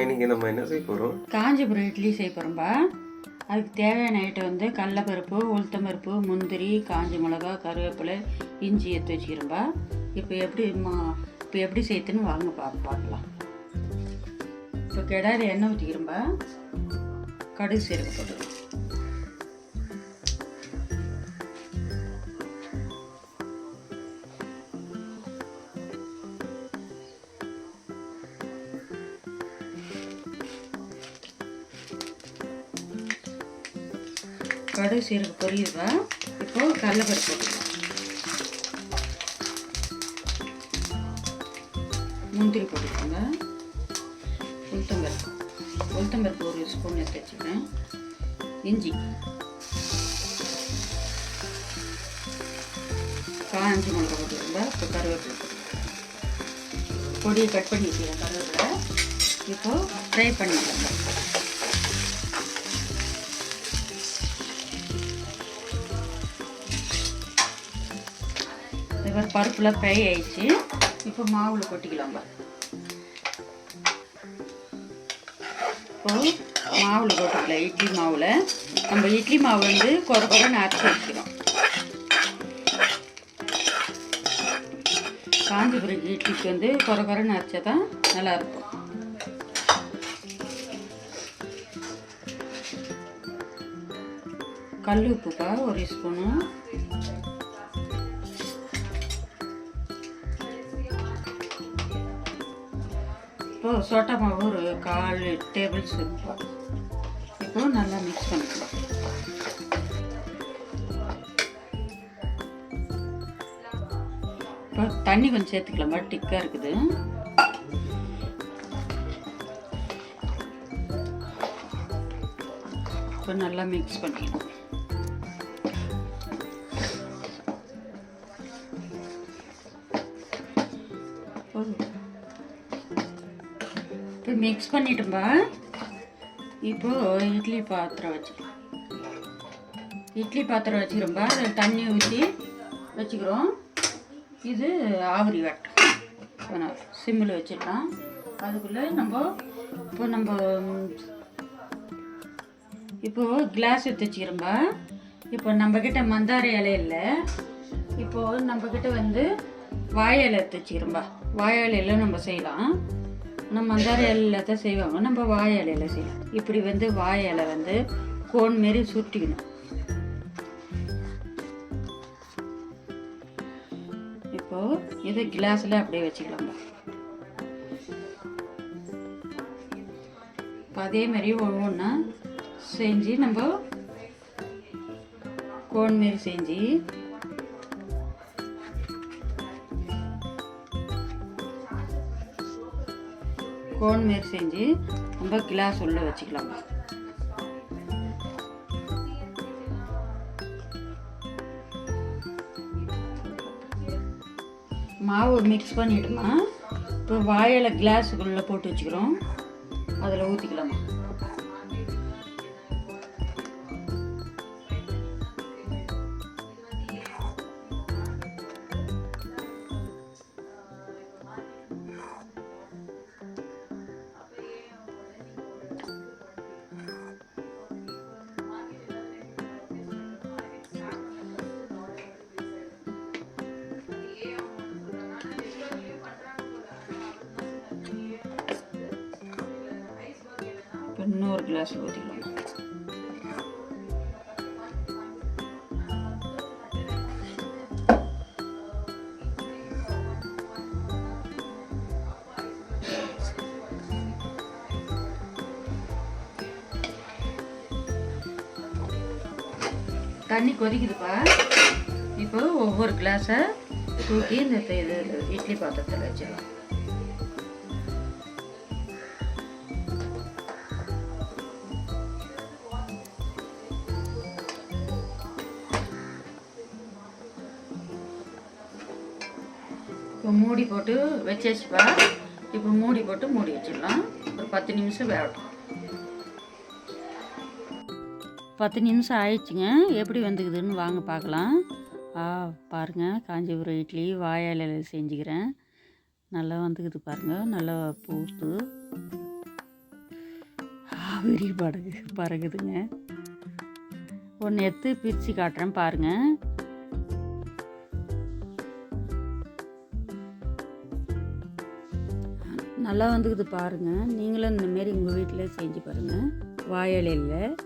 இன்னைக்கு நம்ம என்ன செய்ய போகிறோம்? காஞ்சிபுரம் இட்லி செய்ய போகிறோம்பா. அதுக்கு தேவையான ஐட்டம் வந்து கடலைப்பருப்பு, உளுத்தம்பருப்பு, முந்திரி, காஞ்ச மிளகா, கருவேப்பிலை, இஞ்சி எடுத்து வச்சுக்கிறோம்பா. இப்போ எப்படி செய்யணுன்னு வாங்க பார்க்கலாம். இப்போ கடாயில் எண்ணெய் ஊற்றிக்கிறோம்பா. கடுகு சீரகம் போட்டுக்கிறோம். கடுகு சீரகம் பொரியுதுப்பா. இப்போது கடலைப்பருப்பு போட்டுக்கலாம். முந்திரி போட்டுக்கோங்க. உளுத்தம்பருப்பு ஒரு ஸ்பூன் எடுத்து வச்சுக்கிறேன். இஞ்சி, காஞ்ச மிளகா போட்டுக்கோங்க. இப்போ கருவேப்பிலை பொடியை கட் பண்ணி வச்சுக்கிறேன். கருவேப்பிலை இப்போது ஃப்ரை பண்ணிக்கலாம். இவர் பருப்புலாம் ஃப்ரை ஆயிடுச்சு. இப்போ மாவில் கொட்டிக்கலாம்பா. இப்போது மாவில் கொட்டிக்கலாம். இட்லி மாவில் நம்ம இட்லி மாவு வந்து குறைன்னு அரைச்சி வச்சுக்கிறோம். காஞ்சிபுரம் இட்லிக்கு வந்து குறைன்னு அரைச்சா தான் நல்லாயிருக்கும். கல் உப்புப்பா ஒரு ஸ்பூனு. இப்போ சோட்டா மாவு ஒரு 1/4 டேபிள் ஸ்பூன். இப்போ நல்லா மிக்ஸ் பண்ணிக்கலாம். இப்போ தண்ணி கொஞ்சம் சேர்த்துக்கலாமா, டிக்காக இருக்குது. இப்போ நல்லா மிக்ஸ் பண்ணிக்கலாம். இப்போ மிக்ஸ் பண்ணிட்டோம்பா. இப்போது இட்லி பாத்திரம் வச்சுக்கிறோம்பா. அதில் தண்ணி ஊற்றி வச்சுக்கிறோம். இது ஆவரி வட்டம் சிம்மில் வச்சிடலாம். அதுக்குள்ளே இப்போது கிளாஸ் எடுத்து வச்சுக்கிறோம்பா. இப்போ நம்மக்கிட்ட மந்தார இலை இல்லை. இப்போது நம்மக்கிட்ட வந்து வாழை இலை எடுத்து வச்சுக்கிறோம்பா. வாழை இலையில் நம்ம செய்யலாம். நம்ம மந்தார இலையில் தான் செய்வாங்க. நம்ம வாழை இலையில் செய்யலாம். இப்படி வந்து வாழை இலை வந்து கோன் மாரி சுட்டிக்கணும். இப்போது இது கிளாஸில் அப்படியே வச்சுக்கலாம்பா. இப்போ அதே மாதிரி ஒவ்வொன்றா செஞ்சு நம்ம கோன் மாரி செஞ்சு நம்ம கிளாஸ் உள்ள வச்சுக்கலாம். மாவு மிக்ஸ் பண்ணிவிடுமா. இப்போ வாழை கிளாஸுக்குள்ளே போட்டு வச்சுக்கிறோம். அதில் ஊற்றிக்கலாமா. இன்னொரு கிளாஸ் ஊற்றிக்கலாம். தண்ணி கொதிக்குதுப்பா. இப்போ ஒவ்வொரு கிளாஸை தூக்கி இந்த இட்லி பாத்திரத்தில் வச்சிடலாம். இப்போ மூடி போட்டு வச்சாச்சுப்பா. இப்போ மூடி போட்டு மூடி வச்சிடலாம். ஒரு 10 நிமிஷம் வேகட்டும். 10 நிமிஷம் ஆயிடுச்சுங்க. எப்படி வந்துக்குதுன்னு வாங்க பார்க்கலாம். பாருங்கள், காஞ்சிபுரம் இட்லி வாழை இலையில் செஞ்சுக்கிறேன். நல்லா வந்துக்குது பாருங்கள், நல்லா பூத்து. காவேரி பறகுதுங்க. ஒன்று எடுத்து பிரித்து காட்டுறேன் பாருங்கள். நல்லா வந்துக்குது பாருங்கள். நீங்களும் இந்தமாரி உங்கள் வீட்டில் செஞ்சு பாருங்கள். வாழை இலையில்